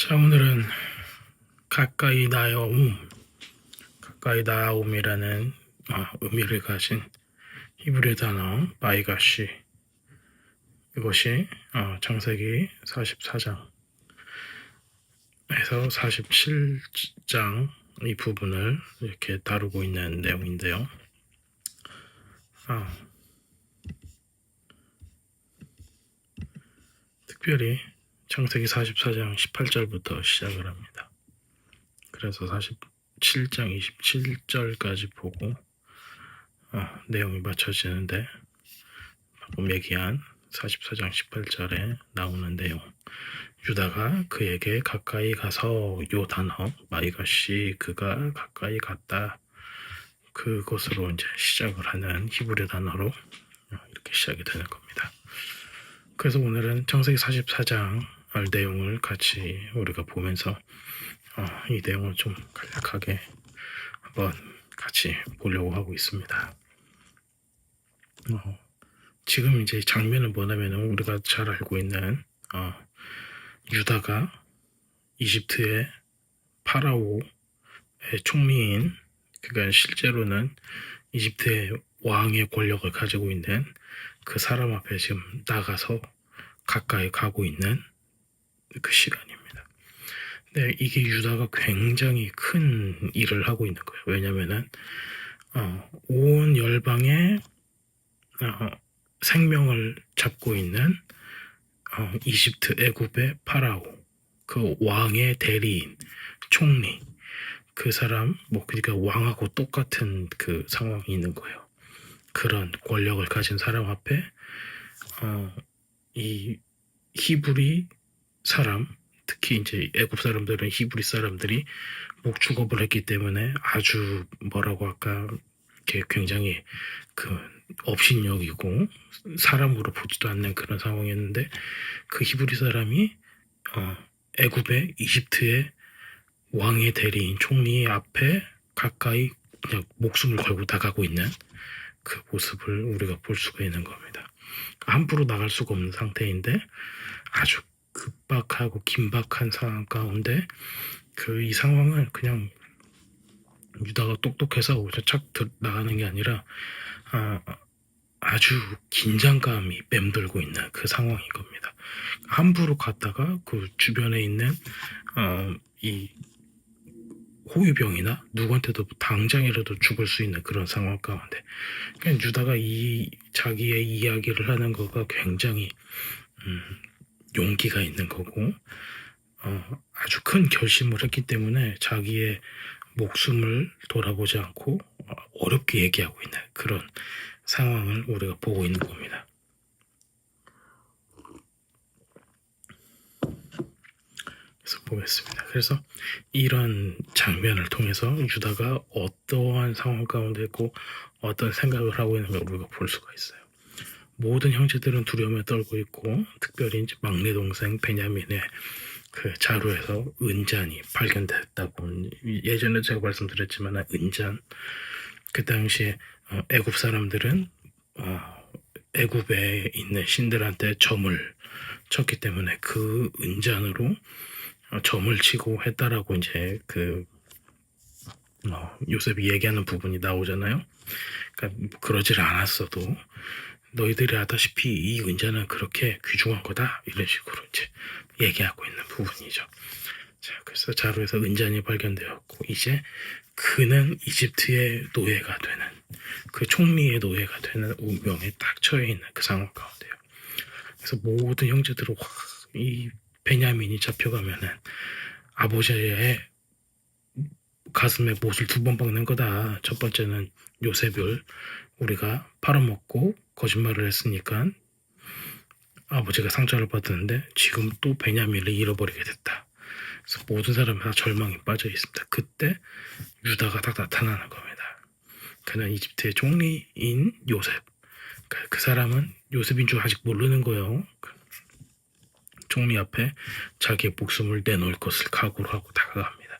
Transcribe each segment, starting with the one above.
자, 오늘은 가까이 나아옴이라는 의미를 가진 히브리 단어 바이가시, 이것이 창세기 44장에서 47장 이 부분을 이렇게 다루고 있는 내용인데요. 특별히 창세기 44장 18절부터 시작을 합니다. 그래서 47장 27절까지 보고 내용이 맞춰지는데, 방금 얘기한 44장 18절에 나오는 내용, 유다가 그에게 가까이 가서, 요 단어 마이가시, 그가 가까이 갔다, 그것으로 이제 시작을 하는 히브리 단어로 이렇게 시작이 되는 겁니다. 그래서 오늘은 창세기 44장 내용을 같이 우리가 보면서 이 내용을 좀 간략하게 한번 같이 보려고 하고 있습니다. 지금 이제 장면은 뭐냐면, 우리가 잘 알고 있는 유다가 이집트의 파라오의 총리인, 그러니까 실제로는 이집트의 왕의 권력을 가지고 있는 그 사람 앞에 지금 나가서 가까이 가고 있는 그 시간입니다. 근데 이게 유다가 굉장히 큰 일을 하고 있는 거예요. 왜냐면은 온 열방의 생명을 잡고 있는 이집트 애굽의 파라오, 그 왕의 대리인, 총리, 그 사람, 그러니까 왕하고 똑같은 그 상황이 있는 거예요. 그런 권력을 가진 사람 앞에 이 히브리 사람, 특히 이제 애굽 사람들은 히브리 사람들이 목축업을 했기 때문에 아주 뭐라고 할까, 이렇게 굉장히 그 업신여기고 사람으로 보지도 않는 그런 상황이었는데, 그 히브리 사람이 애굽의 이집트의 왕의 대리인 총리 앞에 가까이 그냥 목숨을 걸고 나가고 있는 그 모습을 우리가 볼 수가 있는 겁니다. 함부로 나갈 수가 없는 상태인데, 아주 급박하고 긴박한 상황 가운데 이 상황을 그냥 유다가 똑똑해서 착 나가는 게 아니라 아주 긴장감이 맴돌고 있는 그 상황인 겁니다. 함부로 갔다가 그 주변에 있는 이 호위병이나 누구한테도 당장이라도 죽을 수 있는 그런 상황 가운데, 그러니까 유다가 자기의 이야기를 하는 거가 굉장히 용기가 있는 거고, 아주 큰 결심을 했기 때문에 자기의 목숨을 돌아보지 않고 어렵게 얘기하고 있는 그런 상황을 우리가 보고 있는 겁니다. 그래서 보겠습니다. 그래서 이런 장면을 통해서 유다가 어떠한 상황 가운데 있고 어떤 생각을 하고 있는 걸 우리가 볼 수가 있어요. 모든 형제들은 두려움에 떨고 있고, 특별히 이제 막내 동생 베냐민의 그 자루에서 은잔이 발견됐다고, 예전에 제가 말씀드렸지만 은잔, 그 당시에 애굽 사람들은 애굽에 있는 신들한테 점을 쳤기 때문에 그 은잔으로 점을 치고 했다라고 이제 요셉이 얘기하는 부분이 나오잖아요. 그러니까 그러질 않았어도 너희들이 아다시피 이 은자는 그렇게 귀중한 거다, 이런 식으로 이제 얘기하고 있는 부분이죠. 자, 그래서 자루에서 은잔이 발견되었고, 이제 그는 이집트의 노예가 되는, 그 총리의 노예가 되는 운명에 딱 처해 있는 그 상황 가운데요. 그래서 모든 형제들은 이 베냐민이 잡혀가면은 아버지의 가슴에 못을 2번 박는 거다. 첫 번째는 요셉을 우리가 팔아먹고 거짓말을 했으니까 아버지가 상처를 받았는데, 지금 또 베냐민을 잃어버리게 됐다. 그래서 모든 사람이 다 절망에 빠져 있습니다. 그때 유다가 딱 나타나는 겁니다. 그는 이집트의 총리인 요셉, 그 사람은 요셉인 줄 아직 모르는 거예요. 총리 앞에 자기의 목숨을 내놓을 것을 각오를 하고 다가갑니다.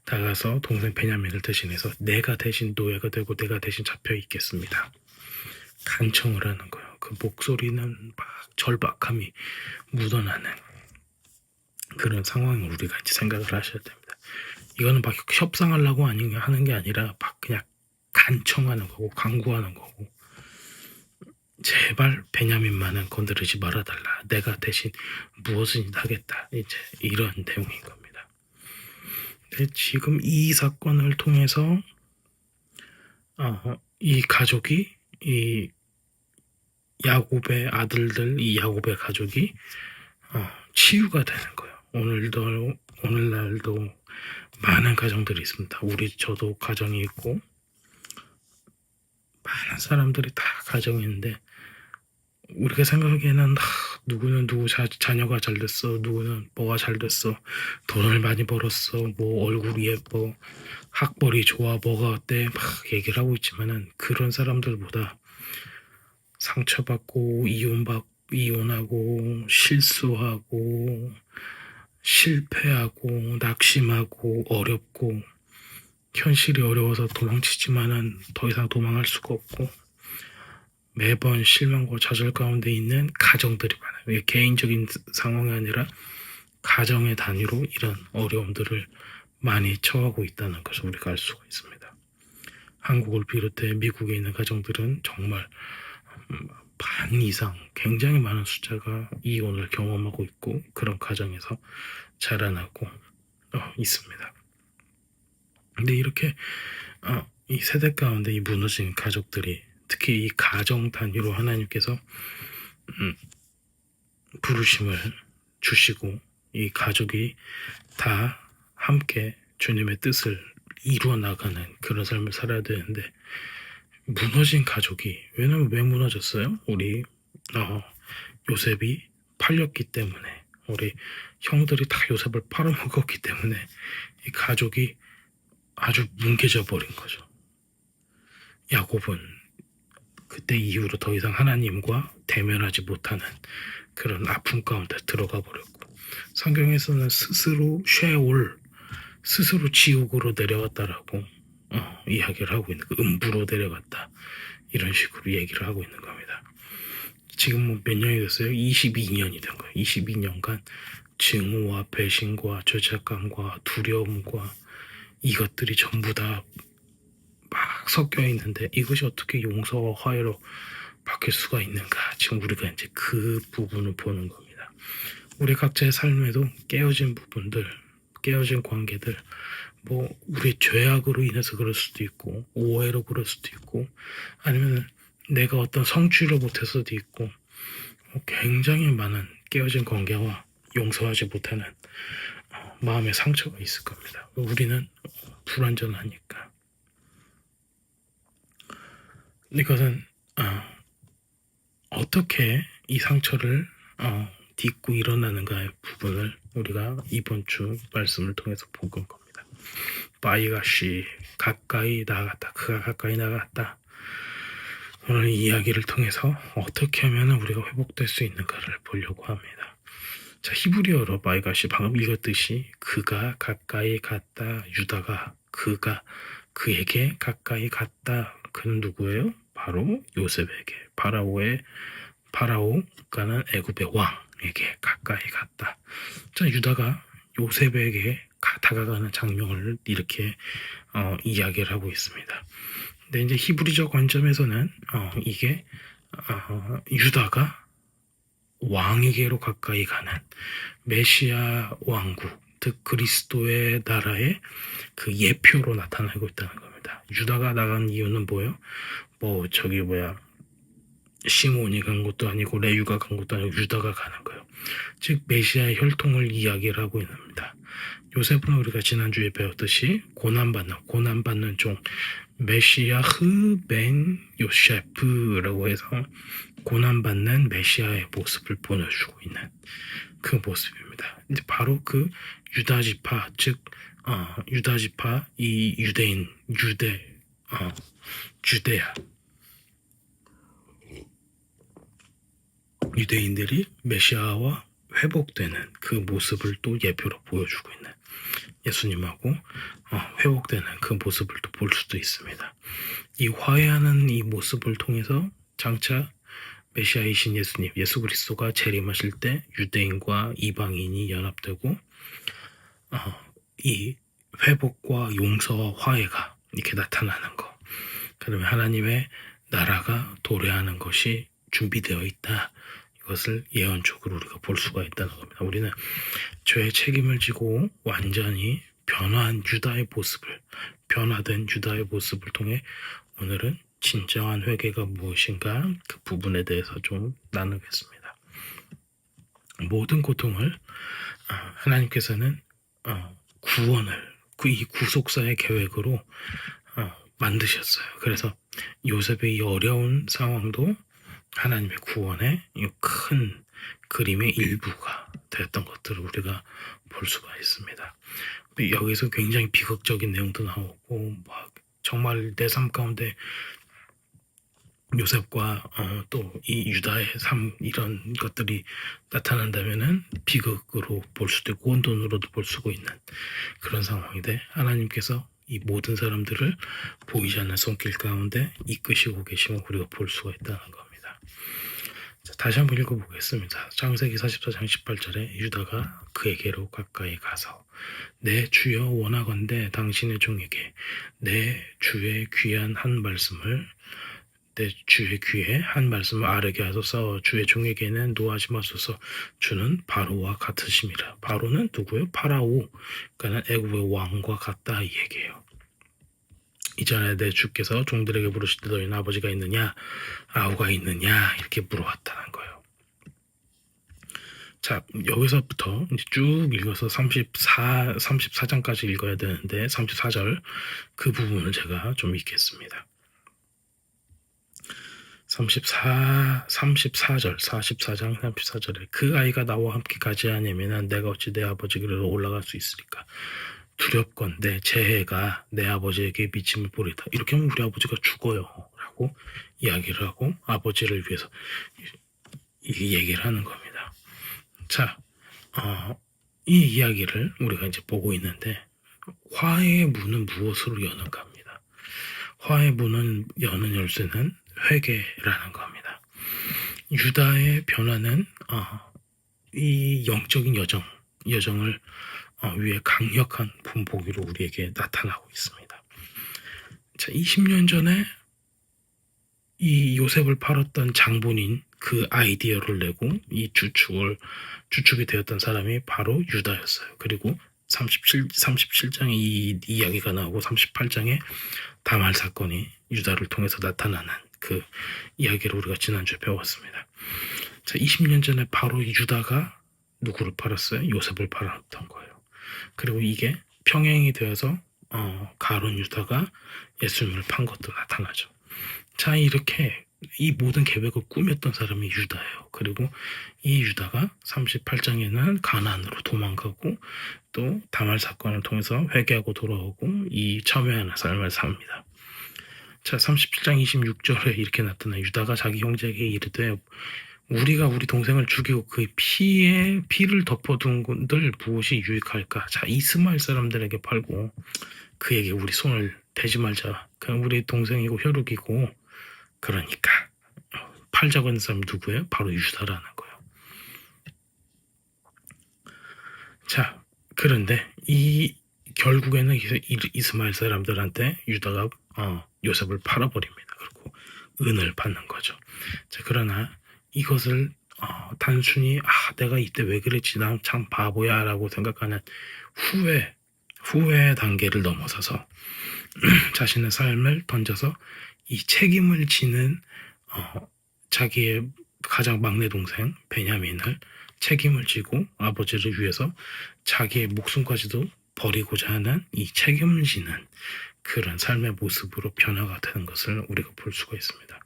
다가가서 동생 베냐민을 대신해서 내가 대신 노예가 되고 내가 대신 잡혀 있겠습니다, 간청을 하는 거예요. 그 목소리는 막 절박함이 묻어나는 그런 상황을 우리가 이제 생각을 하셔야 됩니다. 이거는 막 협상하려고 하는 게 아니라 막 그냥 간청하는 거고 강구하는 거고 제발 베냐민만은 건드리지 말아달라. 내가 대신 무엇을 하겠다. 이제 이런 내용인 겁니다. 근데 지금 이 사건을 통해서 이 가족이 이 야곱의 아들들 이 야곱의 가족이 치유가 되는 거예요. 오늘날도 많은 가정들이 있습니다. 저도 가정이 있고 많은 사람들이 다 가정이 있는데 우리가 생각하기에는 누구는 누구 자녀가 잘 됐어, 누구는 뭐가 잘 됐어, 돈을 많이 벌었어, 뭐 얼굴이 예뻐, 학벌이 좋아, 뭐가 어때 막 얘기를 하고 있지만은 그런 사람들보다 상처받고 이혼하고 실수하고 실패하고 낙심하고 어렵고 현실이 어려워서 도망치지만은 더 이상 도망할 수가 없고 매번 실망과 좌절 가운데 있는 가정들이 많아요. 이게 개인적인 상황이 아니라 가정의 단위로 이런 어려움들을 많이 처하고 있다는 것을 우리가 알 수가 있습니다. 한국을 비롯해 미국에 있는 가정들은 정말 반 이상 굉장히 많은 숫자가 이혼을 경험하고 있고 그런 가정에서 자라나고 있습니다. 근데 이렇게 이 세대 가운데 이 무너진 가족들이 특히 이 가정 단위로 하나님께서 부르심을 주시고 이 가족이 다 함께 주님의 뜻을 이루어 나가는 그런 삶을 살아야 되는데 무너진 가족이 왜냐면 왜 무너졌어요? 우리 요셉이 팔렸기 때문에 우리 형들이 다 요셉을 팔아먹었기 때문에 이 가족이 아주 뭉개져 버린 거죠. 야곱은 그때 이후로 더 이상 하나님과 대면하지 못하는 그런 아픔 가운데 들어가 버렸고 성경에서는 스스로 쉐올 스스로 지옥으로 내려갔다라고 이야기를 하고 있는 그 음부로 내려갔다 이런 식으로 얘기를 하고 있는 겁니다. 지금 몇 년이 됐어요? 22년이 된 거예요. 22년간 증오와 배신과 죄책감과 두려움과 이것들이 전부 다 막 섞여 있는데 이것이 어떻게 용서와 화해로 바뀔 수가 있는가? 지금 우리가 이제 그 부분을 보는 겁니다. 우리 각자의 삶에도 깨어진 부분들, 깨어진 관계들, 뭐 우리 죄악으로 인해서 그럴 수도 있고 오해로 그럴 수도 있고 아니면 내가 어떤 성취를 못해서도 있고 굉장히 많은 깨어진 관계와 용서하지 못하는 마음의 상처가 있을 겁니다. 우리는 불완전하니까. 이것은 어떻게 이 상처를 딛고 일어나는가의 부분을 우리가 이번 주 말씀을 통해서 본 겁니다. 바이가시 가까이 나갔다. 그가 가까이 나갔다. 오늘 이 이야기를 통해서 어떻게 하면 우리가 회복될 수 있는가를 보려고 합니다. 자, 히브리어로 바이가시 방금 읽었듯이 그가 가까이 갔다. 유다가 그에게 가까이 갔다. 그는 누구예요? 바로 요셉에게 파라오가는 애굽의 왕에게 가까이 갔다. 자, 유다가 요셉에게 다가가는 장면을 이렇게 이야기를 하고 있습니다. 근데 이제 히브리적 관점에서는 이게 유다가 왕에게로 가까이 가는 메시아 왕국, 즉 그리스도의 나라의 그 예표로 나타나고 있다는 겁니다. 유다가 나간 이유는 뭐예요? 시몬이 간 것도 아니고 레위가 간 것도 아니고 유다가 가는 거예요. 즉 메시아의 혈통을 이야기를 하고 있는 겁니다. 요셉은 우리가 지난주에 배웠듯이 고난받는 종 메시아흐 벤 요세프라고 해서 고난받는 메시아의 모습을 보여주고 있는 그 모습입니다. 이제 바로 그 유다지파 즉 유다지파 이 주데야 유대인들이 메시아와 회복되는 그 모습을 또 예표로 보여주고 있는 예수님하고 회복되는 그 모습을 또 볼 수도 있습니다. 이 화해하는 이 모습을 통해서 장차 메시아이신 예수님, 예수 그리스도가 재림하실 때 유대인과 이방인이 연합되고 이 회복과 용서와 화해가 이렇게 나타나는 거. 그러면 하나님의 나라가 도래하는 것이 준비되어 있다. 이것을 예언적으로 우리가 볼 수가 있다는 겁니다. 우리는 죄의 책임을 지고 완전히 변화된 유다의 모습을 통해 오늘은 진정한 회개가 무엇인가 그 부분에 대해서 좀 나누겠습니다. 모든 고통을 하나님께서는 구원을 이 구속사의 계획으로 만드셨어요. 그래서 요셉의 이 어려운 상황도 하나님의 구원의 이 큰 그림의 일부가 되었던 것들을 우리가 볼 수가 있습니다. 여기서 굉장히 비극적인 내용도 나오고 막 정말 내 삶 가운데 요셉과 또 이 유다의 삶 이런 것들이 나타난다면은 비극으로 볼 수도 있고 혼돈으로도 볼 수가 있는 그런 상황인데 하나님께서 이 모든 사람들을 보이지 않는 손길 가운데 이끄시고 계심을 우리가 볼 수가 있다는 겁니다. 자, 다시 한번 읽어보겠습니다. 창세기 44장 18절에 유다가 그에게로 가까이 가서 내 주여 원하건대 당신의 종에게 내 주의 귀에 한 말씀을 아뢰게 하소서. 주의 종에게는 노하지 마소서. 주는 바로와 같으심이라. 바로는 누구예요? 파라오. 그러니까 애굽의 왕과 같다 이 얘기예요. 이전에 내 주께서 종들에게 물으실 때 너희는 아버지가 있느냐 아우가 있느냐 이렇게 물어왔다는 거예요. 자, 여기서부터 이제 쭉 읽어서 34장까지 읽어야 되는데 34절 그 부분을 제가 좀 읽겠습니다. 44장 34절에 그 아이가 나와 함께 가지 아니하면 내가 어찌 내 아버지 께로 올라갈 수 있으리까. 두렵건대 제 해가 내 아버지에게 미침을 보리다. 이렇게 하면 우리 아버지가 죽어요 라고 이야기를 하고 아버지를 위해서 이 얘기를 하는 겁니다. 자, 이 이야기를 우리가 이제 보고 있는데 화해의 문은 무엇으로 여는가 합니다. 화해의 문은 여는 열쇠는 회개라는 겁니다. 유다의 변화는 이 영적인 여정을 위해 강력한 분보기로 우리에게 나타나고 있습니다. 자, 20년 전에 이 요셉을 팔았던 장본인 그 아이디어를 내고 이 주축이 되었던 사람이 바로 유다였어요. 그리고 37장에 이 이야기가 나오고 38장에 다말 사건이 유다를 통해서 나타나는 그 이야기를 우리가 지난주에 배웠습니다. 자, 20년 전에 바로 유다가 누구를 팔았어요? 요셉을 팔았던 거예요. 그리고 이게 평행이 되어서 가룟 유다가 예수님을 판 것도 나타나죠. 자, 이렇게 이 모든 계획을 꾸몄던 사람이 유다예요. 그리고 이 유다가 38장에는 가나안으로 도망가고 또 다말 사건을 통해서 회개하고 돌아오고 이 참회하는 삶을 삽니다. 자, 37장 26절에 이렇게 나타나 유다가 자기 형제에게 이르되 우리가 우리 동생을 죽이고 그 피를 덮어둔 것들 무엇이 유익할까? 자, 이스마엘 사람들에게 팔고 그에게 우리 손을 대지 말자. 그냥 우리 동생이고 혈육이고 그러니까 팔자고 하는 사람이 누구예요? 바로 유다라는 거예요. 자, 그런데 이 결국에는 이스마엘 사람들한테 유다가 요셉을 팔아버립니다. 그리고 은을 받는 거죠. 자, 그러나 이것을 단순히 내가 이때 왜 그랬지 난 참 바보야 라고 생각하는 후회 단계를 넘어서서 자신의 삶을 던져서 이 책임을 지는 자기의 가장 막내 동생 베냐민을 책임을 지고 아버지를 위해서 자기의 목숨까지도 버리고자 하는 이 책임을 지는 그런 삶의 모습으로 변화가 되는 것을 우리가 볼 수가 있습니다.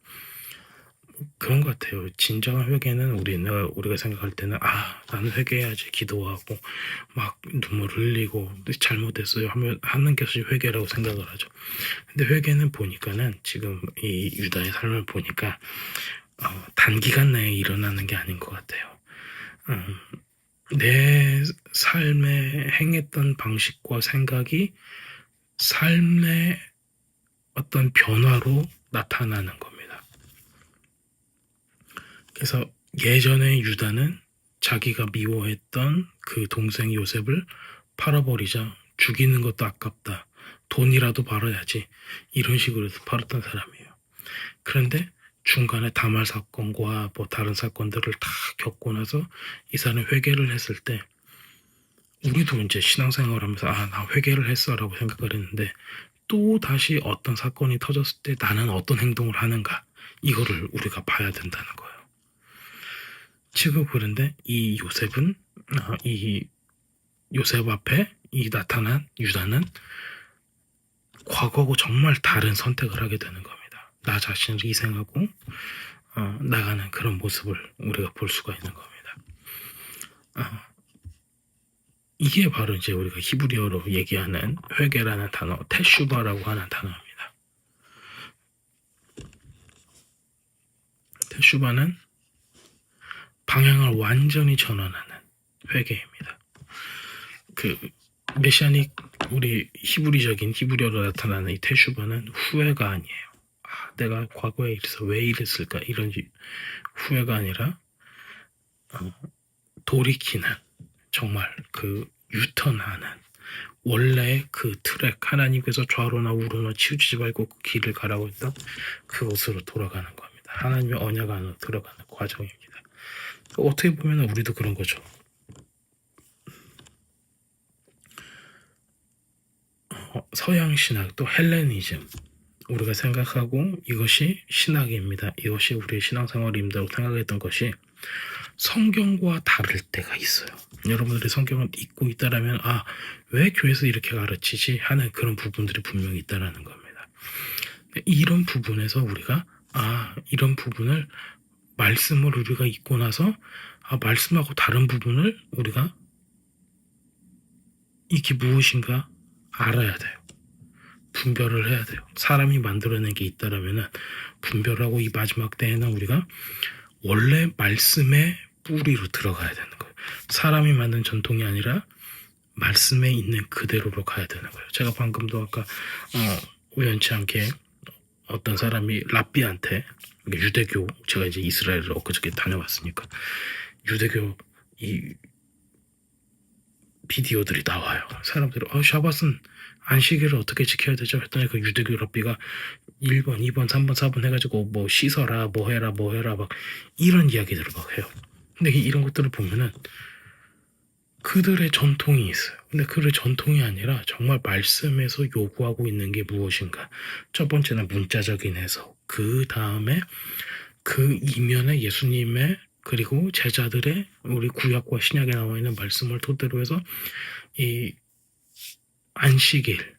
그런 것 같아요. 진정한 회개는 우리가 생각할 때는 나는 회개해야지 기도하고 막 눈물을 흘리고 잘못했어요 하는 것이 회개라고 생각을 하죠. 근데 회개는 보니까는 지금 이 유다의 삶을 보니까 단기간 내에 일어나는 게 아닌 것 같아요. 내 삶에 행했던 방식과 생각이 삶의 어떤 변화로 나타나는 겁니다. 그래서 예전에 유다는 자기가 미워했던 그 동생 요셉을 팔아버리자 죽이는 것도 아깝다. 돈이라도 벌어야지. 이런 식으로 해서 팔았던 사람이에요. 그런데 중간에 다말 사건과 뭐 다른 사건들을 다 겪고 나서 이 사람이 회개를 했을 때 우리도 이제 신앙생활하면서 나 회개를 했어라고 생각을 했는데 또 다시 어떤 사건이 터졌을 때 나는 어떤 행동을 하는가 이거를 우리가 봐야 된다는 거예요. 지금 그런데 이 요셉은 이 요셉 앞에 이 나타난 유다는 과거하고 정말 다른 선택을 하게 되는 겁니다. 나 자신을 희생하고 나가는 그런 모습을 우리가 볼 수가 있는 겁니다. 이게 바로 이제 우리가 히브리어로 얘기하는 회개라는 단어, 테슈바라고 하는 단어입니다. 테슈바는 방향을 완전히 전환하는 회개입니다. 그 메시아닉 우리 히브리적인 히브리어로 나타나는 이 테슈바는 후회가 아니에요. 내가 과거에 이래서 왜 이랬을까 이런 후회가 아니라 돌이키는 정말 그 유턴하는 원래 그 트랙 하나님께서 좌로나 우로나 치우치지 말고 그 길을 가라고 했던 그곳으로 돌아가는 겁니다. 하나님의 언약 안으로 들어가는 과정입니다. 어떻게 보면 우리도 그런 거죠. 서양 신학 또 헬레니즘 우리가 생각하고 이것이 신학입니다. 이것이 우리의 신앙생활입니다라고 생각했던 것이 성경과 다를 때가 있어요. 여러분들이 성경을 읽고 있다라면 왜 교회에서 이렇게 가르치지 하는 그런 부분들이 분명히 있다라는 겁니다. 이런 부분에서 우리가 이런 부분을 말씀을 우리가 읽고 나서 말씀하고 다른 부분을 우리가 이게 무엇인가 알아야 돼요. 분별을 해야 돼요. 사람이 만들어낸 게 있다라면 분별하고 이 마지막 때에는 우리가 원래 말씀의 뿌리로 들어가야 되는 거예요. 사람이 만든 전통이 아니라 말씀에 있는 그대로로 가야 되는 거예요. 제가 방금도 아까 우연치 않게 어떤 사람이 랍비한테 유대교 제가 이제 이스라엘을 엊그저께 다녀왔으니까 유대교 이 비디오들이 나와요. 사람들이 샤밧은 안식일을 어떻게 지켜야 되죠? 했더니 그 유대교 랍비가 1번, 2번, 3번, 4번 해가지고 뭐 씻어라, 뭐 해라 막 이런 이야기들을 막 해요. 근데 이런 것들을 보면은 그들의 전통이 있어요. 근데 그들의 전통이 아니라 정말 말씀에서 요구하고 있는 게 무엇인가. 첫 번째는 문자적인 해석. 그 다음에 그 이면에 예수님의 그리고 제자들의 우리 구약과 신약에 나와 있는 말씀을 토대로 해서 이 안식일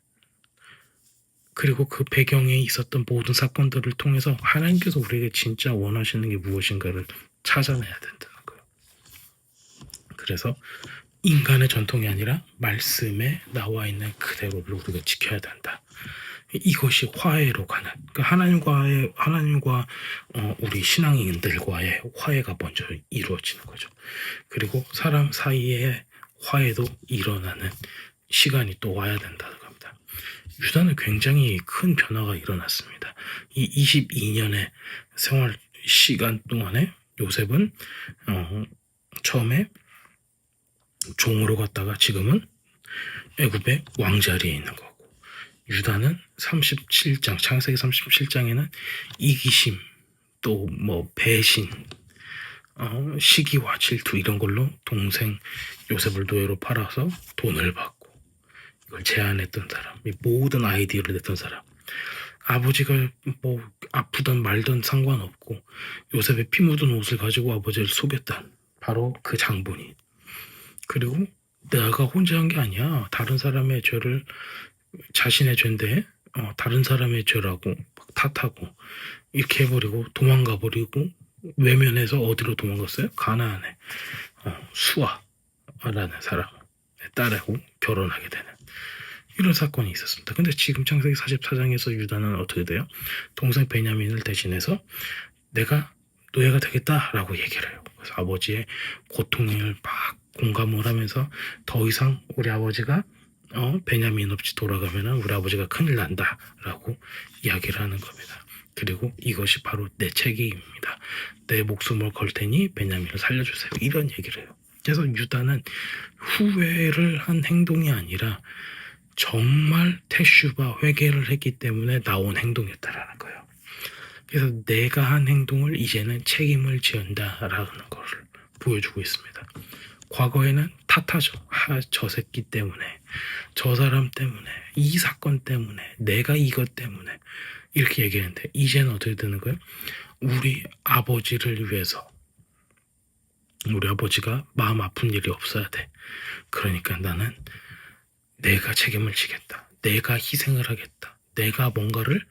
그리고 그 배경에 있었던 모든 사건들을 통해서 하나님께서 우리에게 진짜 원하시는 게 무엇인가를 찾아내야 된다는 거예요. 그래서 인간의 전통이 아니라 말씀에 나와 있는 그대로를 우리가 지켜야 된다. 이것이 화해로 가는 하나님과 우리 신앙인들과의 화해가 먼저 이루어지는 거죠. 그리고 사람 사이에 화해도 일어나는 시간이 또 와야 된다는 겁니다. 유다는 굉장히 큰 변화가 일어났습니다. 이 22년의 생활 시간 동안에 요셉은 처음에 종으로 갔다가 지금은 애굽의 왕자리에 있는 거고, 유다는 37장 창세기 37장에는 이기심 또 뭐 배신 시기와 질투 이런 걸로 동생 요셉을 노예로 팔아서 돈을 받고 이걸 제안했던 사람, 모든 아이디어를 냈던 사람, 아버지가 뭐 아프던 말던 상관없고 요셉의 피 묻은 옷을 가지고 아버지를 속였던 바로 그 장본인. 그리고 내가 혼자 한 게 아니야. 다른 사람의 죄를 자신의 죄인데 다른 사람의 죄라고 막 탓하고 이렇게 해버리고 도망가버리고 외면해서 어디로 도망갔어요? 가나안에 수아라는 사람의 딸하고 결혼하게 되는 이런 사건이 있었습니다. 근데 지금 창세기 44장에서 유다는 어떻게 돼요? 동생 베냐민을 대신해서 내가 노예가 되겠다라고 얘기를 해요. 그래서 아버지의 고통을 막 공감을 하면서 더 이상 우리 아버지가 베냐민 없이 돌아가면 우리 아버지가 큰일 난다라고 이야기를 하는 겁니다. 그리고 이것이 바로 내 책임입니다. 내 목숨을 걸 테니 베냐민을 살려주세요. 이런 얘기를 해요. 그래서 유다는 후회를 한 행동이 아니라 정말 테슈바 회개를 했기 때문에 나온 행동이었다라는 거예요. 그래서 내가 한 행동을 이제는 책임을 지은다라는 것을 보여주고 있습니다. 과거에는 탓하죠. 저 새끼 때문에, 저 사람 때문에, 이 사건 때문에, 내가 이것 때문에 이렇게 얘기했는데 이제는 어떻게 되는 거예요? 우리 아버지를 위해서 우리 아버지가 마음 아픈 일이 없어야 돼. 그러니까 나는 내가 책임을 지겠다. 내가 희생을 하겠다. 내가 뭔가를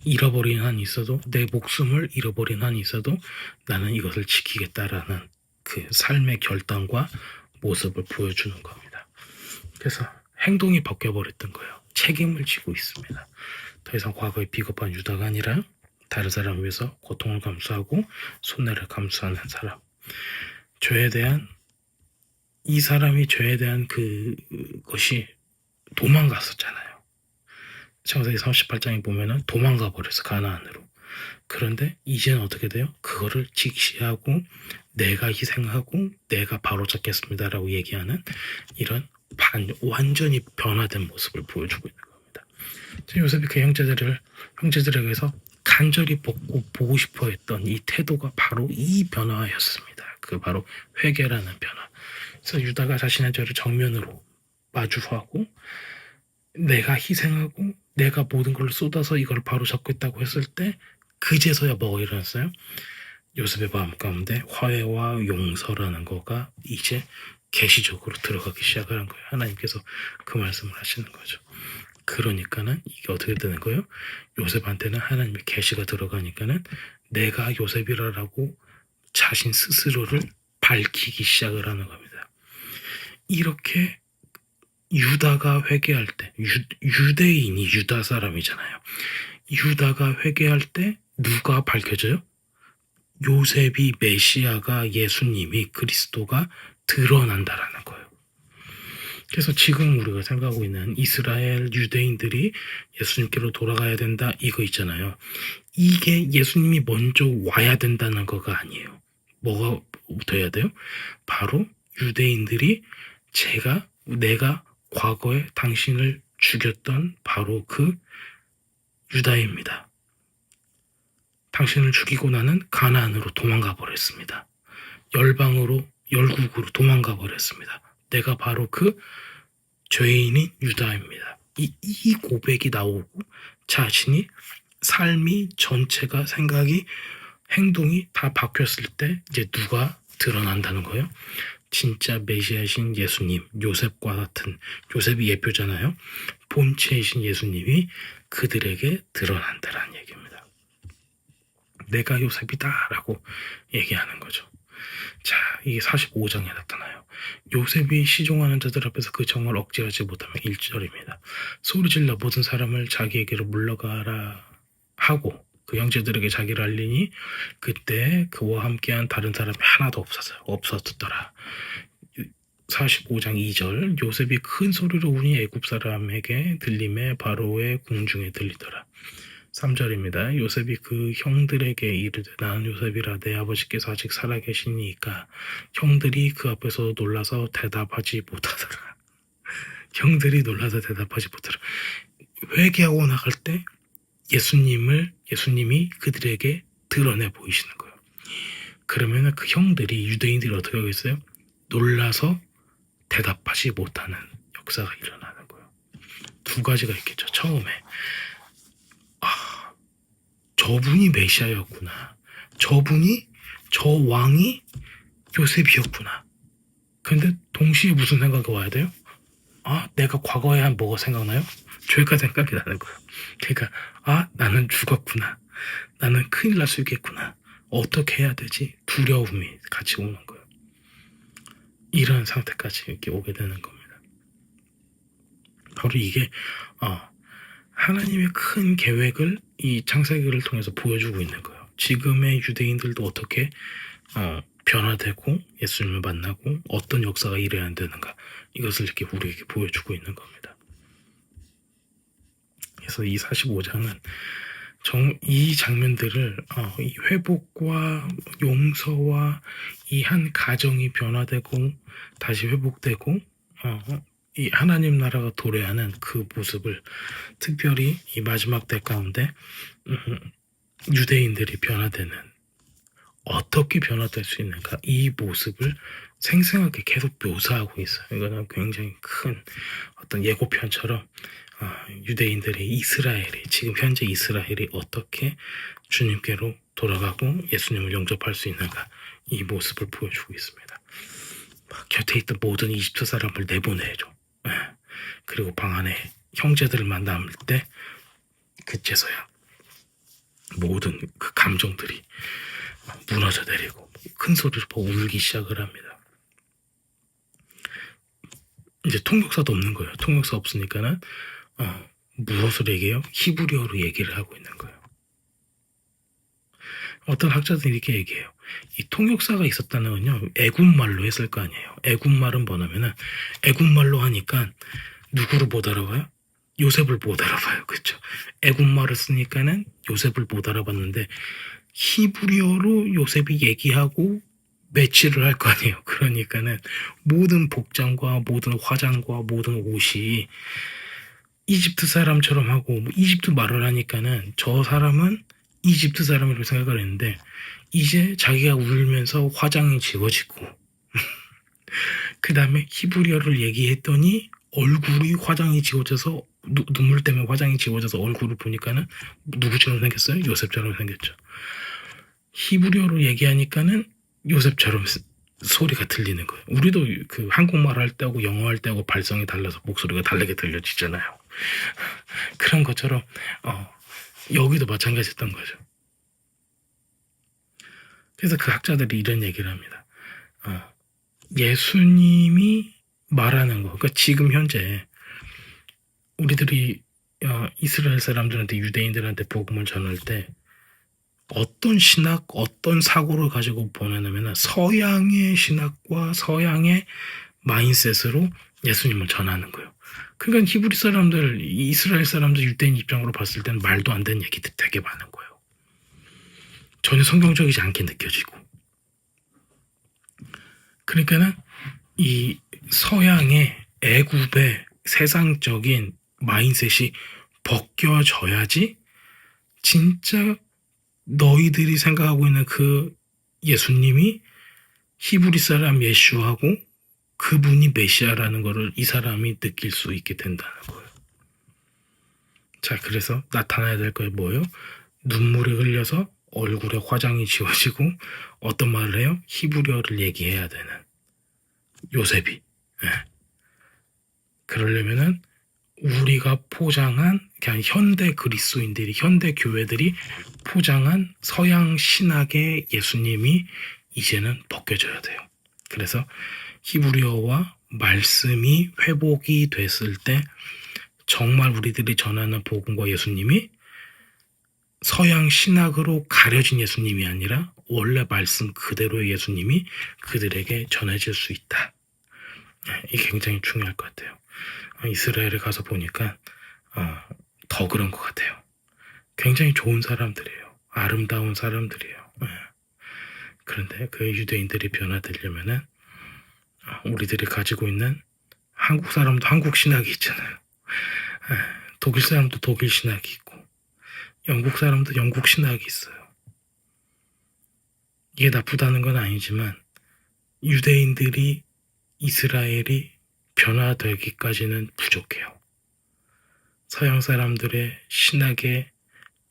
잃어버린 한이 있어도 내 목숨을 잃어버린 한이 있어도 나는 이것을 지키겠다라는 그 삶의 결단과 모습을 보여주는 겁니다. 그래서 행동이 바뀌어버렸던 거예요. 책임을 지고 있습니다. 더 이상 과거에 비겁한 유다가 아니라 다른 사람을 위해서 고통을 감수하고 손해를 감수하는 사람. 이 사람이 죄에 대한 그것이 도망갔었잖아요. 창세기 38장에 보면은 도망가 버렸어, 가나안으로. 그런데 이제는 어떻게 돼요? 그거를 직시하고 내가 희생하고 내가 바로잡겠습니다라고 얘기하는 이런 완전히 변화된 모습을 보여주고 있는 겁니다. 요셉이 그 형제들에게서 간절히 보고 싶어 했던 이 태도가 바로 이 변화였습니다. 그 바로 회개라는 변화. 그래서 유다가 자신의 죄를 정면으로 마주하고 내가 희생하고 내가 모든 걸 쏟아서 이걸 바로 잡고 있다고 했을 때 그제서야 뭐가 일어났어요? 요셉의 마음 가운데 화해와 용서라는 거가 이제 계시적으로 들어가기 시작하는 거예요. 하나님께서 그 말씀을 하시는 거죠. 그러니까는 이게 어떻게 되는 거예요? 요셉한테는 하나님의 계시가 들어가니까는 내가 요셉이라고 자신 스스로를 밝히기 시작을 하는 겁니다. 이렇게 유다가 회개할 때, 유대인이 유다 사람이잖아요. 유다가 회개할 때 누가 밝혀져요? 요셉이 메시아가 예수님이 그리스도가 드러난다라는 거예요. 그래서 지금 우리가 생각하고 있는 이스라엘 유대인들이 예수님께로 돌아가야 된다 이거 있잖아요. 이게 예수님이 먼저 와야 된다는 거가 아니에요. 뭐가 돼야 돼요? 바로 유대인들이 내가 과거에 당신을 죽였던 바로 그 유다입니다. 당신을 죽이고 나는 가나안으로 도망가 버렸습니다. 열국으로 도망가 버렸습니다. 내가 바로 그 죄인인 유다입니다. 이 고백이 나오고 자신이 삶이 전체가 생각이 행동이 다 바뀌었을 때 이제 누가 드러난다는 거예요? 진짜 메시아이신 예수님, 요셉과 같은 요셉이 예표잖아요. 본체이신 예수님이 그들에게 드러난다라는 얘기입니다. 내가 요셉이다라고 얘기하는 거죠. 자, 이게 45장에 나타나요. 요셉이 시종하는 자들 앞에서 그 정을 억제하지 못하면 1절입니다. 소리질러 모든 사람을 자기에게로 물러가라 하고 그 형제들에게 자기를 알리니 그때 그와 함께한 다른 사람이 하나도 없었더라. 45장 2절 요셉이 큰 소리로 우니 애굽 사람에게 들림에 바로의 궁중에 들리더라. 3절입니다. 요셉이 그 형들에게 이르되 나는 요셉이라 내 아버지께서 아직 살아계시니까 형들이 그 앞에서 놀라서 대답하지 못하더라. 형들이 놀라서 대답하지 못하더라. 회개하고 나갈 때 예수님이 그들에게 드러내 보이시는 거예요. 그러면 그 형들이 유대인들이 어떻게 하겠어요? 놀라서 대답하지 못하는 역사가 일어나는 거예요. 두 가지가 있겠죠. 처음에 저분이 메시아였구나. 저 왕이 요셉이었구나. 근데 동시에 무슨 생각이 와야 돼요? 내가 과거에 한 뭐가 생각나요? 죄가 생각이 나는 거예요. 그러니까 나는 죽었구나. 나는 큰일 날 수 있겠구나. 어떻게 해야 되지? 두려움이 같이 오는 거예요. 이런 상태까지 이렇게 오게 되는 겁니다. 바로 이게 하나님의 큰 계획을 이 창세기를 통해서 보여주고 있는 거예요. 지금의 유대인들도 어떻게 변화되고 예수님을 만나고 어떤 역사가 일어나야 되는가 이것을 이렇게 우리에게 보여주고 있는 겁니다. 그래서 이 45장은 이 장면들을 이 회복과 용서와 이 한 가정이 변화되고 다시 회복되고 이 하나님 나라가 도래하는 그 모습을 특별히 이 마지막 때 가운데 유대인들이 변화되는 어떻게 변화될 수 있는가 이 모습을 생생하게 계속 묘사하고 있어요. 이거는 굉장히 큰 어떤 예고편처럼 유대인들의 이스라엘이 지금 현재 이스라엘이 어떻게 주님께로 돌아가고 예수님을 영접할 수 있는가 이 모습을 보여주고 있습니다. 곁에 있던 모든 이집트 사람을 내보내죠. 그리고 방 안에 형제들만 남을 때 그제서야 모든 그 감정들이 무너져 내리고 큰 소리로 울기 시작을 합니다. 이제 통역사도 없는 거예요. 통역사 없으니까는 무엇으로 얘기해요? 히브리어로 얘기를 하고 있는 거예요. 어떤 학자들이 이렇게 얘기해요. 이 통역사가 있었다는 건요. 애굽말로 했을 거 아니에요. 애굽말은 뭐냐면은 애굽말로 하니까 누구를 못 알아봐요? 요셉을 못 알아봐요. 그렇죠? 애굽말을 쓰니까는 요셉을 못 알아봤는데 히브리어로 요셉이 얘기하고 매치를 할 거 아니에요. 그러니까는 모든 복장과 모든 화장과 모든 옷이 이집트 사람처럼 하고 이집트 말을 하니까는 저 사람은 이집트 사람이라고 생각을 했는데 이제 자기가 울면서 화장이 지워지고 그 다음에 히브리어를 얘기했더니 얼굴이 화장이 지워져서 눈물 때문에 화장이 지워져서 얼굴을 보니까는 누구처럼 생겼어요? 요셉처럼 생겼죠. 히브리어로 얘기하니까는 요셉처럼 소리가 들리는 거예요. 우리도 그 한국말 할 때하고 영어 할 때하고 발성이 달라서 목소리가 다르게 들려지잖아요. 그런 것처럼 여기도 마찬가지였던 거죠. 그래서 그 학자들이 이런 얘기를 합니다. 예수님이 말하는 거, 그러니까 지금 현재 우리들이 이스라엘 사람들한테 유대인들한테 복음을 전할 때 어떤 신학, 어떤 사고를 가지고 보내냐면 서양의 신학과 서양의 마인셋으로 예수님을 전하는 거예요. 그러니까 히브리 사람들, 이스라엘 사람들 유대인 입장으로 봤을 때는 말도 안 되는 얘기들이 되게 많은 거예요. 전혀 성경적이지 않게 느껴지고. 그러니까는 이 서양의 애굽의 세상적인 마인셋이 벗겨져야지 진짜 너희들이 생각하고 있는 그 예수님이 히브리 사람 예슈하고 그분이 메시아라는 것을 이 사람이 느낄 수 있게 된다는 거예요. 자, 그래서 나타나야 될 거예요. 뭐예요? 눈물이 흘려서 얼굴에 화장이 지워지고 어떤 말을 해요? 히브리어를 얘기해야 되는 요셉이. 그러려면은 우리가 포장한 그냥 현대 그리스도인들이 현대 교회들이 포장한 서양 신학의 예수님이 이제는 벗겨져야 돼요. 그래서 히브리어와 말씀이 회복이 됐을 때 정말 우리들이 전하는 복음과 예수님이 서양 신학으로 가려진 예수님이 아니라 원래 말씀 그대로의 예수님이 그들에게 전해질 수 있다. 이게 굉장히 중요할 것 같아요. 이스라엘에 가서 보니까 더 그런 것 같아요. 굉장히 좋은 사람들이에요. 아름다운 사람들이에요. 그런데 그 유대인들이 변화되려면은 우리들이 가지고 있는 한국 사람도 한국 신학이 있잖아요. 독일 사람도 독일 신학이 있고 영국 사람도 영국 신학이 있어요. 이게 나쁘다는 건 아니지만 유대인들이 이스라엘이 변화되기까지는 부족해요. 서양 사람들의 신학에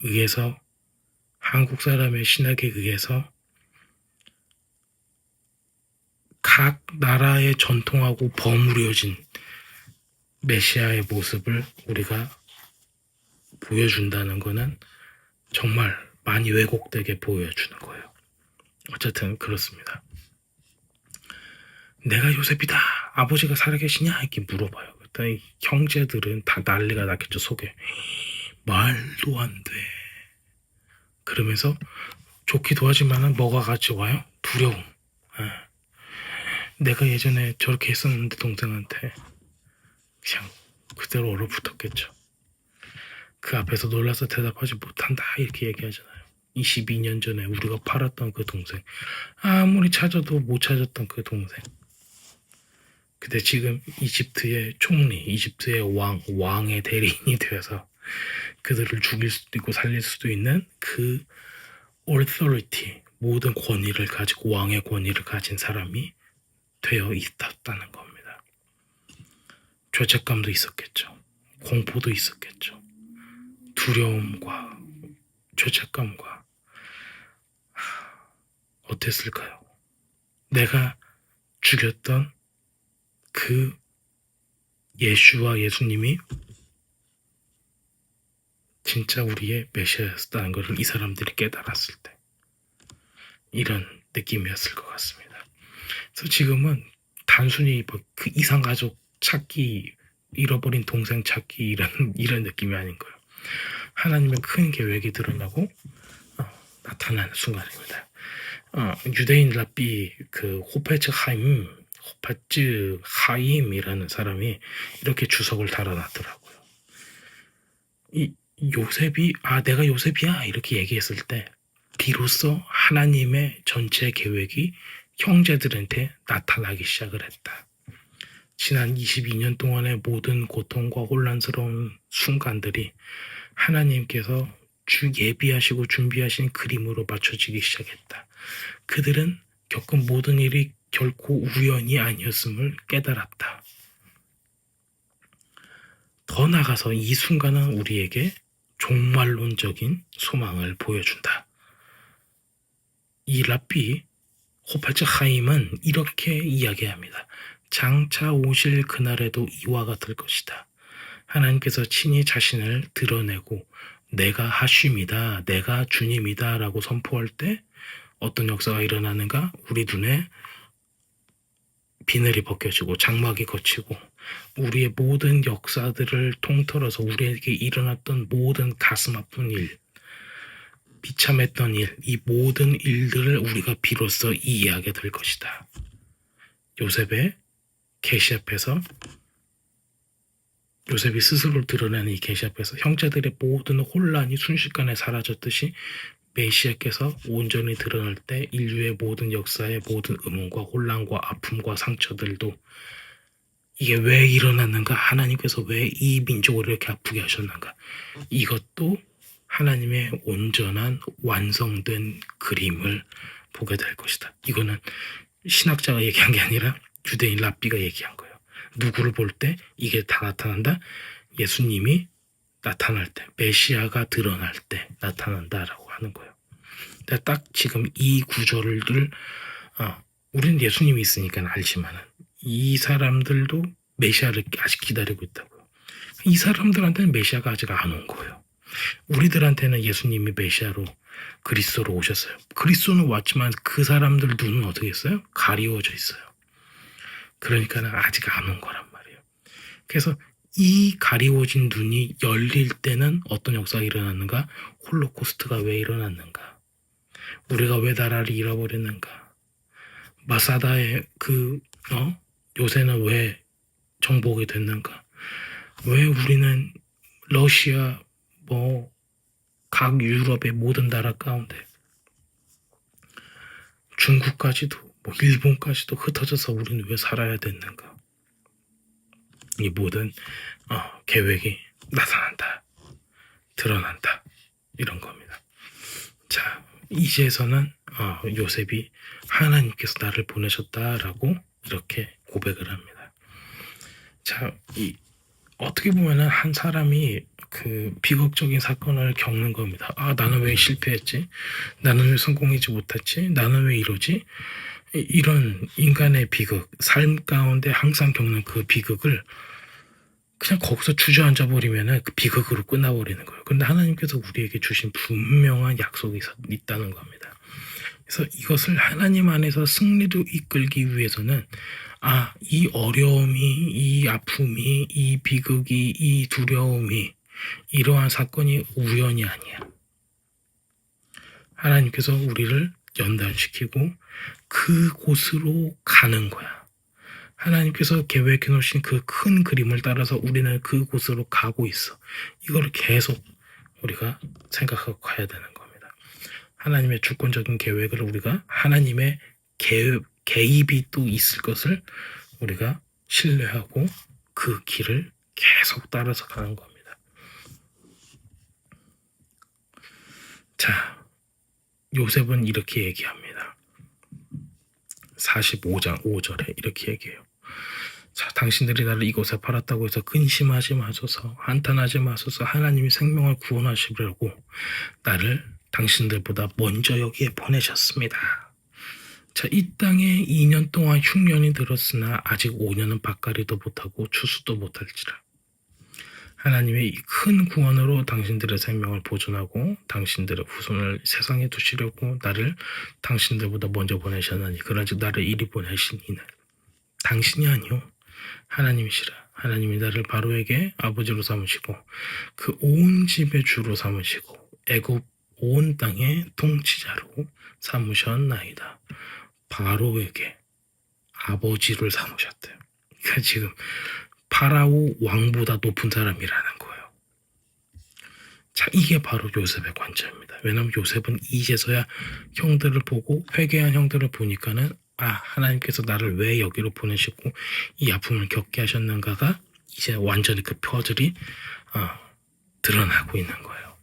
의해서 한국 사람의 신학에 의해서 각 나라의 전통하고 버무려진 메시아의 모습을 우리가 보여준다는 것은 정말 많이 왜곡되게 보여주는 거예요. 어쨌든 그렇습니다. 내가 요셉이다. 아버지가 살아계시냐? 이렇게 물어봐요. 그랬더니 형제들은 다 난리가 났겠죠. 속에. 말도 안 돼. 그러면서 좋기도 하지만 뭐가 같이 와요? 두려움. 내가 예전에 저렇게 했었는데 동생한테 그냥 그대로 얼어붙었겠죠. 그 앞에서 놀라서 대답하지 못한다 이렇게 얘기하잖아요. 22년 전에 우리가 팔았던 그 동생, 아무리 찾아도 못 찾았던 그 동생. 근데 지금 이집트의 총리, 이집트의 왕의 대리인이 되어서 그들을 죽일 수도 있고 살릴 수도 있는 그 authority, 모든 권위를 가지고 왕의 권위를 가진 사람이 되어 있었다는 겁니다. 죄책감도 있었겠죠. 공포도 있었겠죠. 두려움과 죄책감과 어땠을까요? 내가 죽였던 그 예수와 예수님이 진짜 우리의 메시아였다는 것을 이 사람들이 깨달았을 때 이런 느낌이었을 것 같습니다. 그래서 지금은 단순히 그 이상가족 찾기, 잃어버린 동생 찾기 이런 느낌이 아닌 거예요. 하나님의 큰 계획이 드러나고 나타나는 순간입니다. 유대인 랍비 그 호페츠 하임이라는 사람이 이렇게 주석을 달아놨더라고요. 이 요셉이 내가 요셉이야 이렇게 얘기했을 때 비로소 하나님의 전체 계획이 형제들한테 나타나기 시작을 했다. 지난 22년 동안의 모든 고통과 혼란스러운 순간들이 하나님께서 예비하시고 준비하신 그림으로 맞춰지기 시작했다. 그들은 겪은 모든 일이 결코 우연이 아니었음을 깨달았다. 더 나아가서 이 순간은 우리에게 종말론적인 소망을 보여준다. 이 랍비 호팔츠 하임은 이렇게 이야기합니다. 장차 오실 그날에도 이와 같을 것이다. 하나님께서 친히 자신을 드러내고 내가 하심이다, 내가 주님이다 라고 선포할 때 어떤 역사가 일어나는가? 우리 눈에 비늘이 벗겨지고 장막이 걷히고 우리의 모든 역사들을 통틀어서 우리에게 일어났던 모든 가슴 아픈 일, 비참했던 일, 이 모든 일들을 우리가 비로소 이해하게 될 것이다. 요셉의 계시 앞에서 요셉이 스스로 드러내는 이 계시 앞에서 형제들의 모든 혼란이 순식간에 사라졌듯이 메시아께서 온전히 드러날 때 인류의 모든 역사의 모든 의문과 혼란과 아픔과 상처들도 이게 왜 일어났는가? 하나님께서 왜 이 민족을 이렇게 아프게 하셨는가? 이것도 하나님의 온전한 완성된 그림을 보게 될 것이다. 이거는 신학자가 얘기한 게 아니라 유대인 랍비가 얘기한 거예요. 누구를 볼 때 이게 다 나타난다? 예수님이 나타날 때, 메시아가 드러날 때 나타난다라고 하는 거예요. 근데 딱 지금 이 구절을 우리는 예수님이 있으니까 알지만은 이 사람들도 메시아를 아직 기다리고 있다고요. 이 사람들한테는 메시아가 아직 안 온 거예요. 우리들한테는 예수님이 메시아로 그리스도로 오셨어요. 그리스도는 왔지만 그 사람들 눈은 어떻게 했어요? 가리워져 있어요. 그러니까는 아직 안 온 거란 말이에요. 그래서 이 가리워진 눈이 열릴 때는 어떤 역사가 일어났는가? 홀로코스트가 왜 일어났는가? 우리가 왜 나라를 잃어버렸는가? 마사다의 요새는 왜 정복이 됐는가? 왜 우리는 러시아 각 유럽의 모든 나라 가운데 중국까지도 일본까지도 흩어져서 우리는 왜 살아야 됐는가? 이 모든 계획이 나타난다, 드러난다 이런 겁니다. 자, 이제서는 요셉이 하나님께서 나를 보내셨다라고 이렇게 고백을 합니다. 자, 어떻게 보면은 한 사람이 그 비극적인 사건을 겪는 겁니다. 나는 왜 실패했지? 나는 왜 성공하지 못했지? 나는 왜 이러지? 이런 인간의 비극, 삶 가운데 항상 겪는 그 비극을 그냥 거기서 주저앉아 버리면은 그 비극으로 끝나버리는 거예요. 그런데 하나님께서 우리에게 주신 분명한 약속이 있다는 겁니다. 그래서 이것을 하나님 안에서 승리로 이끌기 위해서는 이 어려움이, 이 아픔이, 이 비극이, 이 두려움이, 이러한 사건이 우연이 아니야. 하나님께서 우리를 연단시키고 그곳으로 가는 거야. 하나님께서 계획해 놓으신 그 큰 그림을 따라서 우리는 그곳으로 가고 있어. 이걸 계속 우리가 생각하고 가야 되는 겁니다. 하나님의 주권적인 계획을 우리가 하나님의 개입이 또 있을 것을 우리가 신뢰하고 그 길을 계속 따라서 가는 겁니다. 자, 요셉은 이렇게 얘기합니다. 45장 5절에 이렇게 얘기해요. 자, 당신들이 나를 이곳에 팔았다고 해서 근심하지 마소서, 한탄하지 마소서. 하나님이 생명을 구원하시려고 나를 당신들보다 먼저 여기에 보내셨습니다. 자, 이 땅에 2년 동안 흉년이 들었으나 아직 5년은 밭갈이도 못하고 추수도 못할지라. 하나님의 큰 구원으로 당신들의 생명을 보존하고 당신들의 후손을 세상에 두시려고 나를 당신들보다 먼저 보내셨나니 그런즉 나를 이리 보내신 이는 당신이 아니요 하나님이시라. 하나님이 나를 바로에게 아버지로 삼으시고 그 온 집의 주로 삼으시고 애굽 온 땅의 통치자로 삼으셨나이다. 바로에게 아버지를 삼으셨대요. 그러니까 지금 파라오 왕보다 높은 사람이라는 거예요. 자, 이게 바로 요셉의 관점입니다. 왜냐하면 요셉은 이제서야 형들을 보고 회개한 형들을 보니까는 하나님께서 나를 왜 여기로 보내시고 이 아픔을 겪게 하셨는가가 이제 완전히 그 퍼즐이 드러나고 있는 거예요.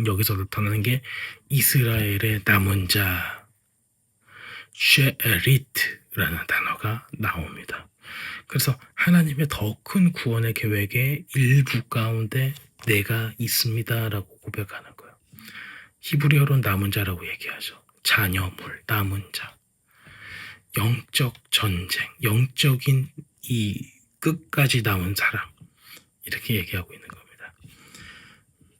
여기서 나타나는 게 이스라엘의 남은 자 쉐에리트라는 단어가 나옵니다. 그래서 하나님의 더 큰 구원의 계획의 일부 가운데 내가 있습니다라고 고백하는 거예요. 히브리어로 남은 자라고 얘기하죠. 자녀물, 남은 자. 영적 전쟁, 영적인 이 끝까지 남은 사람. 이렇게 얘기하고 있는 겁니다.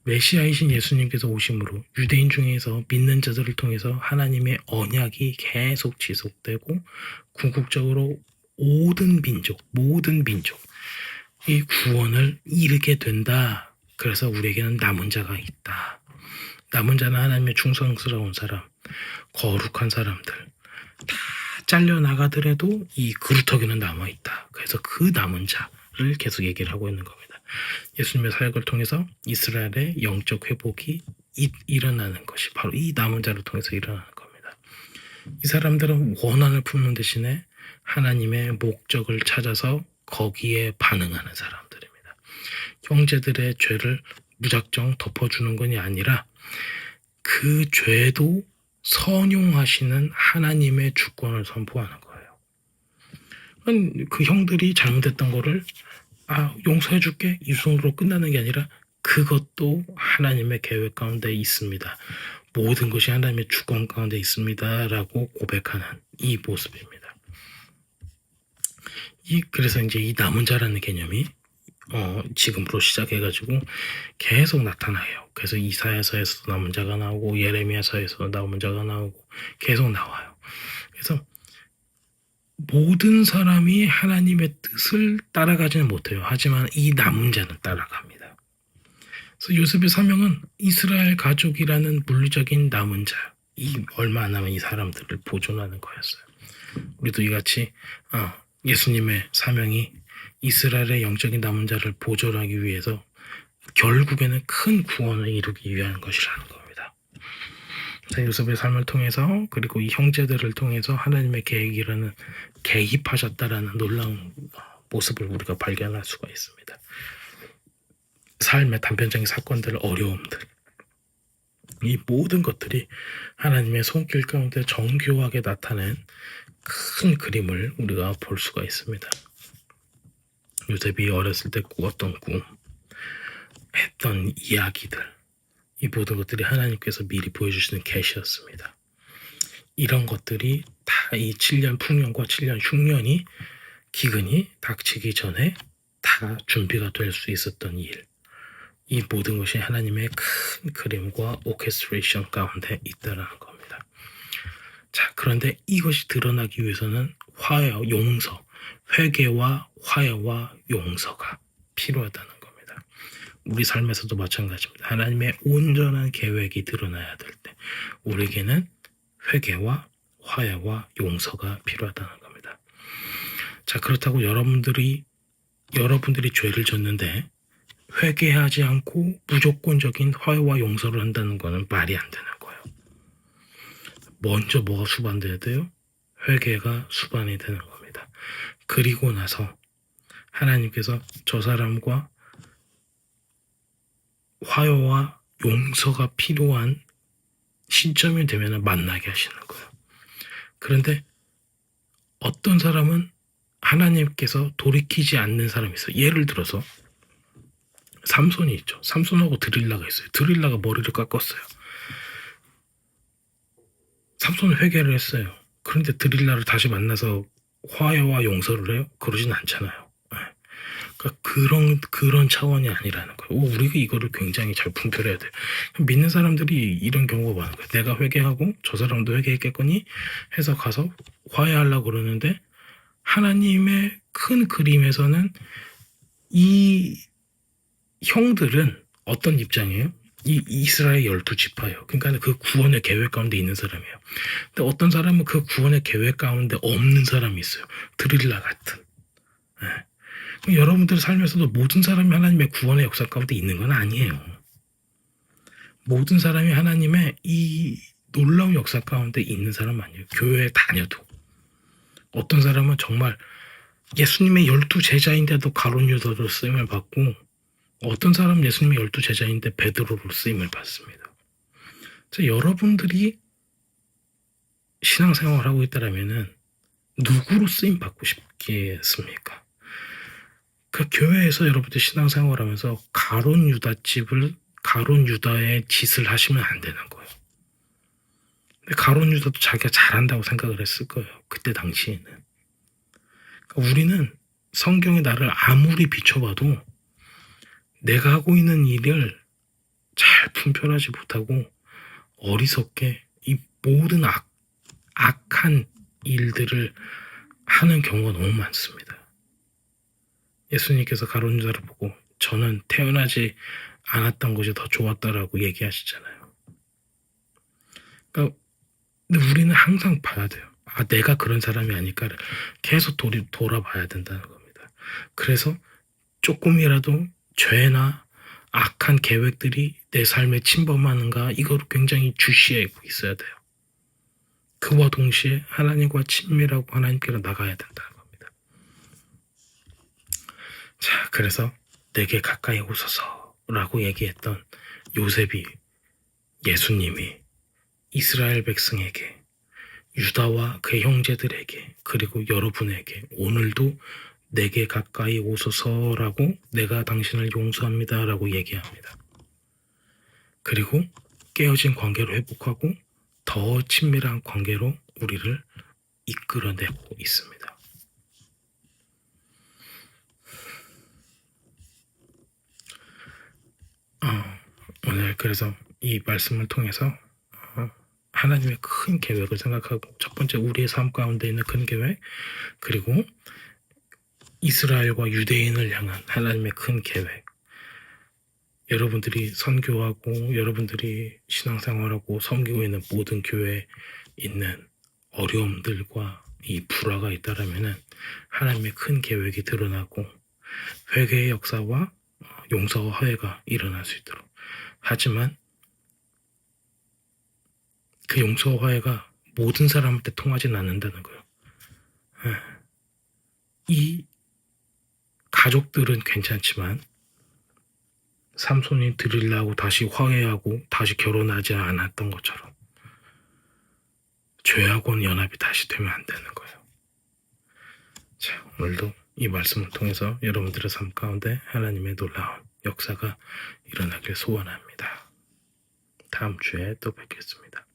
메시아이신 예수님께서 오심으로 유대인 중에서 믿는 자들을 통해서 하나님의 언약이 계속 지속되고 궁극적으로 모든 민족 이 구원을 이루게 된다. 그래서 우리에게는 남은 자가 있다. 남은 자는 하나님의 충성스러운 사람, 거룩한 사람들 다 잘려나가더라도 이 그루터기는 남아있다. 그래서 그 남은 자를 계속 얘기를 하고 있는 겁니다. 예수님의 사역을 통해서 이스라엘의 영적 회복이 일어나는 것이 바로 이 남은 자를 통해서 일어나는 겁니다. 이 사람들은 원한을 품는 대신에 하나님의 목적을 찾아서 거기에 반응하는 사람들입니다. 형제들의 죄를 무작정 덮어주는 것이 아니라 그 죄도 선용하시는 하나님의 주권을 선포하는 거예요. 그 형들이 잘못했던 거를 용서해줄게 이 정도로 끝나는 게 아니라 그것도 하나님의 계획 가운데 있습니다. 모든 것이 하나님의 주권 가운데 있습니다. 라고 고백하는 이 모습입니다. 그래서 이제 이 남은 자라는 개념이 지금으로 시작해가지고 계속 나타나요. 그래서 이사야서에서도 남은 자가 나오고 예레미야서에서도 남은 자가 나오고 계속 나와요. 그래서 모든 사람이 하나님의 뜻을 따라가지는 못해요. 하지만 이 남은 자는 따라갑니다. 그래서 요셉의 사명은 이스라엘 가족이라는 물리적인 남은 자, 이 얼마 안 남은 이 사람들을 보존하는 거였어요. 우리도 이같이 예수님의 사명이 이스라엘의 영적인 남은 자를 보존하기 위해서 결국에는 큰 구원을 이루기 위한 것이라는 겁니다. 자, 요셉의 삶을 통해서 그리고 이 형제들을 통해서 하나님의 계획이라는 개입하셨다라는 놀라운 모습을 우리가 발견할 수가 있습니다. 삶의 단편적인 사건들, 어려움들 이 모든 것들이 하나님의 손길 가운데 정교하게 나타낸 큰 그림을 우리가 볼 수가 있습니다. 요셉이 어렸을 때 꾸었던 꿈, 했던 이야기들 이 모든 것들이 하나님께서 미리 보여주시는 계시였습니다. 이런 것들이 다 이 7년 풍년과 7년 흉년이 기근이 닥치기 전에 다 준비가 될 수 있었던 일, 이 모든 것이 하나님의 큰 그림과 오케스트레이션 가운데 있다는 겁니다. 자, 그런데 이것이 드러나기 위해서는 용서, 회개와 화해와 용서가 필요하다는 겁니다. 우리 삶에서도 마찬가지입니다. 하나님의 온전한 계획이 드러나야 될 때 우리에게는 회개와 화해와 용서가 필요하다는 겁니다. 자, 그렇다고 여러분들이 죄를 졌는데 회개하지 않고 무조건적인 화해와 용서를 한다는 거는 말이 안 되는 거예요. 먼저 뭐가 수반돼야 돼요? 회개가 수반이 되는 겁니다. 그리고 나서 하나님께서 저 사람과 화해와 용서가 필요한 시점이 되면 만나게 하시는 거예요. 그런데 어떤 사람은 하나님께서 돌이키지 않는 사람이 있어요. 예를 들어서 삼손이 있죠. 삼손하고 드릴라가 있어요. 드릴라가 머리를 깎았어요. 삼손은 회개를 했어요. 그런데 드릴라를 다시 만나서 화해와 용서를 해요? 그러진 않잖아요. 그러니까 그런 차원이 아니라는 거예요. 우리가 이거를 굉장히 잘 분별해야 돼요. 믿는 사람들이 이런 경우가 많은 거예요. 내가 회개하고 저 사람도 회개했겠거니 해서 가서 화해하려고 그러는데 하나님의 큰 그림에서는 이 형들은 어떤 입장이에요? 이 이스라엘 12지파예요. 그러니까 그 구원의 계획 가운데 있는 사람이에요. 근데 어떤 사람은 그 구원의 계획 가운데 없는 사람이 있어요. 드릴라 같은. 네. 여러분들 삶에서도 모든 사람이 하나님의 구원의 역사 가운데 있는 건 아니에요. 모든 사람이 하나님의 이 놀라운 역사 가운데 있는 사람 아니에요. 교회에 다녀도. 어떤 사람은 정말 예수님의 12제자인데도 가룟 유다로 쓰임을 받고 어떤 사람은 예수님의 12제자인데 베드로로 쓰임을 받습니다. 자, 여러분들이 신앙생활을 하고 있다라면은 누구로 쓰임 받고 싶겠습니까? 그 교회에서 여러분들 신앙생활을 하면서 가룟 유다의 짓을 하시면 안 되는 거예요. 근데 가룟 유다도 자기가 잘한다고 생각을 했을 거예요. 그때 당시에는. 그러니까 우리는 성경이 나를 아무리 비춰봐도 내가 하고 있는 일을 잘 분별하지 못하고 어리석게 이 모든 악한 일들을 하는 경우가 너무 많습니다. 예수님께서 가룟 유다를 보고 저는 태어나지 않았던 것이 더 좋았다라고 얘기하시잖아요. 그러니까 근데 우리는 항상 봐야 돼요. 내가 그런 사람이 아닐까를 계속 돌아봐야 된다는 겁니다. 그래서 조금이라도 죄나 악한 계획들이 내 삶에 침범하는가 이거를 굉장히 주시하고 있어야 돼요. 그와 동시에 하나님과 친밀하고 하나님께로 나가야 된다는 겁니다. 자, 그래서 내게 가까이 오소서라고 얘기했던 요셉이 예수님이 이스라엘 백성에게 유다와 그의 형제들에게 그리고 여러분에게 오늘도 내게 가까이 오소서라고 내가 당신을 용서합니다라고 얘기합니다. 그리고 깨어진 관계로 회복하고 더 친밀한 관계로 우리를 이끌어내고 있습니다. 오늘 그래서 이 말씀을 통해서 하나님의 큰 계획을 생각하고 첫 번째 우리의 삶 가운데 있는 큰 계획 그리고 이스라엘과 유대인을 향한 하나님의 큰 계획 여러분들이 선교하고 여러분들이 신앙생활하고 섬기고 있는 모든 교회에 있는 어려움들과 이 불화가 있다라면은 하나님의 큰 계획이 드러나고 회개의 역사와 용서와 화해가 일어날 수 있도록 하지만 그 용서와 화해가 모든 사람한테 통하진 않는다는 거예요. 이 가족들은 괜찮지만 삼손이 드릴라하고 다시 화해하고 다시 결혼하지 않았던 것처럼 죄하고는 연합이 다시 되면 안 되는 거예요. 자, 오늘도 이 말씀을 통해서 여러분들의 삶 가운데 하나님의 놀라운 역사가 일어나길 소원합니다. 다음 주에 또 뵙겠습니다.